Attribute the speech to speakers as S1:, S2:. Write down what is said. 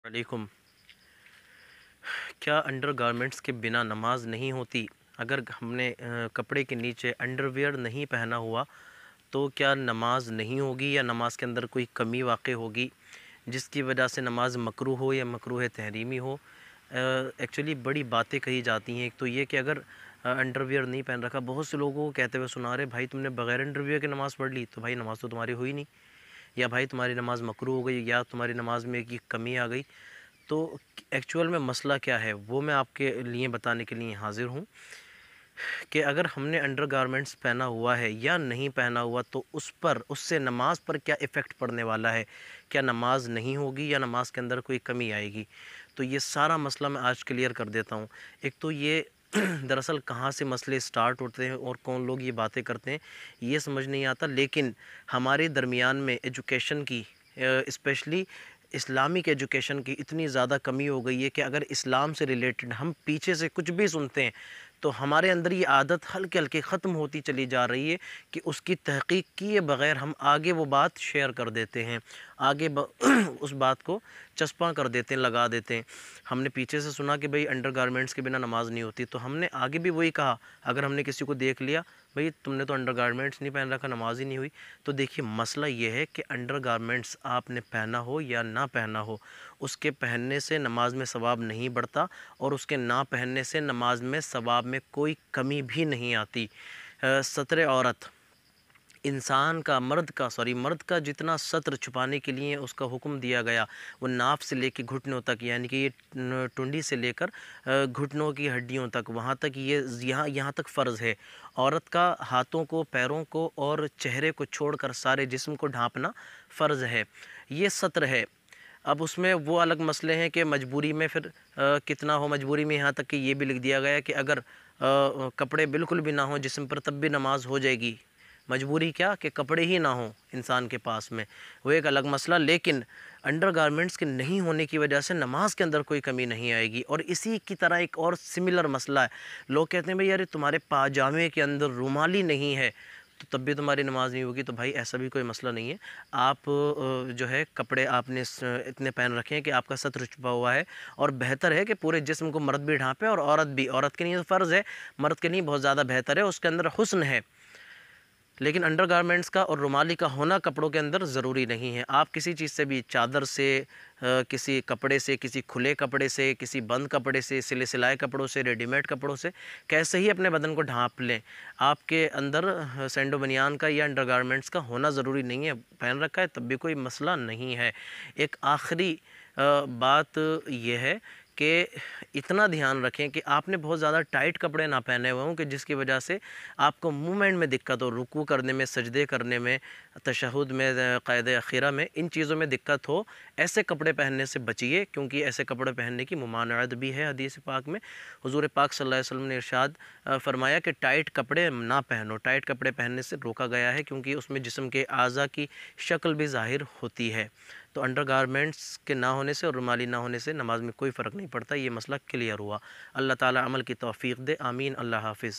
S1: वालेकुम। क्या under garments के बिना नमाज नहीं होती? अगर हमने कपड़े के नीचे अंडरवियर नहीं पहना हुआ तो क्या नमाज नहीं होगी या नमाज के अंदर कोई कमी वाक़ई होगी जिसकी वजह से नमाज मकरूह हो या मकरूह तहरीमी हो? एक्चुअली बड़ी बातें कही जाती हैं। एक तो ये कि अगर अंडरवियर नहीं पहन रखा, बहुत से लोगों को कहते हुए सुना रहे, भाई तुमने बग़ैर अंडरवियर के नमाज़ पढ़ ली तो भाई नमाज़ तो तुम्हारी हुई नहीं, या भाई तुम्हारी नमाज़ मकरूह हो गई, या तुम्हारी नमाज में एक कमी आ गई। तो एक्चुअल में मसला क्या है वो मैं आपके लिए बताने के लिए हाज़िर हूँ कि अगर हमने अंडर गारमेंट्स पहना हुआ है या नहीं पहना हुआ तो उससे नमाज पर क्या इफ़ेक्ट पड़ने वाला है, क्या नमाज नहीं होगी या नमाज के अंदर कोई कमी आएगी। तो ये सारा मसला मैं आज क्लियर कर देता हूँ। एक तो ये दरअसल कहाँ से मसले स्टार्ट होते हैं और कौन लोग ये बातें करते हैं ये समझ नहीं आता, लेकिन हमारे दरमियान में एजुकेशन की, स्पेशली इस्लामिक एजुकेशन की इतनी ज़्यादा कमी हो गई है कि अगर इस्लाम से रिलेटेड हम पीछे से कुछ भी सुनते हैं तो हमारे अंदर ये आदत हल्के हल्के ख़त्म होती चली जा रही है कि उसकी तहक़ीक़ किए बग़ैर हम आगे वो बात शेयर कर देते हैं, उस बात को चस्पा कर देते हैं, लगा देते हैं। हमने पीछे से सुना कि भाई अंडर गारमेंट्स के बिना नमाज नहीं होती, तो हमने आगे भी वही कहा। अगर हमने किसी को देख लिया, भाई तुमने तो अंडर गारमेंट्स नहीं पहन रखा, नमाज ही नहीं हुई। तो देखिए मसला ये है कि अंडर गारमेंट्स आपने पहना हो या ना पहना हो, उसके पहनने से नमाज में सवाब नहीं बढ़ता और उसके ना पहनने से नमाज में सवाब में कोई कमी भी नहीं आती। सत्र औरत इंसान का, मर्द का जितना सत्र छुपाने के लिए उसका हुक्म दिया गया, वो नाफ से लेकर घुटनों तक, यानी कि ये टुंडी से लेकर घुटनों की हड्डियों तक, वहाँ तक ये यहाँ तक फ़र्ज़ है। औरत का हाथों को, पैरों को और चेहरे को छोड़कर सारे जिस्म को ढांपना फ़र्ज़ है। ये सत्र है। अब उसमें वो अलग मसले हैं कि मजबूरी में फिर कितना हो। मजबूरी में यहाँ तक कि ये भी लिख दिया गया है कि अगर कपड़े बिल्कुल भी ना हो जिस्म पर तब भी नमाज हो जाएगी। मजबूरी क्या कि कपड़े ही ना हो इंसान के पास में, वो एक अलग मसला। लेकिन अंडर गारमेंट्स के नहीं होने की वजह से नमाज के अंदर कोई कमी नहीं आएगी। और इसी की तरह एक और सिमिलर मसला है, लोग कहते हैं भाई यार तुम्हारे पाजामे के अंदर रुमाली नहीं है तो तब भी तुम्हारी नमाज नहीं होगी। तो भाई ऐसा भी कोई मसला नहीं है। आप जो है कपड़े आपने इतने पहन रखे हैं कि आपका सत्र छुपा हुआ है, और बेहतर है कि पूरे जिस्म को मर्द भी ढांपे और औरत भी। औरत के लिए तो फ़र्ज़ है, मर्द के लिए बहुत ज़्यादा बेहतर है, उसके अंदर हुस्न है। लेकिन अंडर गारमेंट्स का और रुमाली का होना कपड़ों के अंदर ज़रूरी नहीं है। आप किसी चीज़ से भी, चादर से, किसी कपड़े से, किसी खुले कपड़े से, किसी बंद कपड़े से, सिलाए कपड़ों से, रेडीमेड कपड़ों से, कैसे ही अपने बदन को ढांप लें, आपके अंदर सैंडो बनियान का या अंडर गारमेंट्स का होना ज़रूरी नहीं है। पहन रखा है तब भी कोई मसला नहीं है। एक आखिरी बात यह है कि इतना ध्यान रखें कि आपने बहुत ज़्यादा टाइट कपड़े ना पहने हुए हों कि जिसकी वजह से आपको मूवमेंट में दिक्कत हो, रुकू करने में, सजदे करने में, तशहुद में, क़ायदे अखीरा में, इन चीज़ों में दिक्कत हो। ऐसे कपड़े पहनने से बचिए, क्योंकि ऐसे कपड़े पहनने की मुमानअत भी है हदीस पाक में। हुज़ूर पाक सल्लल्लाहु अलैहि वसल्लम ने इरशाद फरमाया कि टाइट कपड़े ना पहनो। टाइट कपड़े पहनने से रोका गया है क्योंकि उसमें जिस्म के आज़ा की शक्ल भी ज़ाहिर होती है। तो अंडर गारमेंट्स के ना होने से और रुमाली ना होने से नमाज में कोई फ़र्क नहीं पड़ता। ये मसला क्लियर हुआ। अल्लाह ताला अमल की तौफ़ीक़ दे। आमीन। अल्लाह हाफ़िज़।